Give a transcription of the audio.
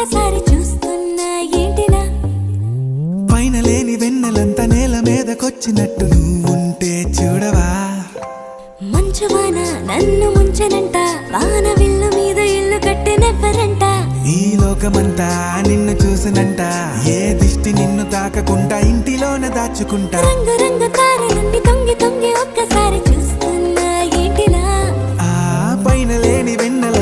ఒక్కసారి చూస్తున్నా ఏంటిలా పైన లేని వెన్నెలంతా నేల మీదకొచ్చినట్టు నువ్వుంటే చూడవా మంచువాన నన్ను ముంచనంట వాన విల్లు మీద ఇల్లు కట్టినెవ్వరంట ఈ లోకమంతా నిన్ను చూసినంట ఏ దిష్టి నిన్ను తాకకుండా ఇంటిలోన దాచుకుంటా రంగు రంగు తారలన్నీ తొంగి తొంగి ఒక్కసారి చూస్తున్నా ఏంటిలా ఆ పైన లేని వెన్నెల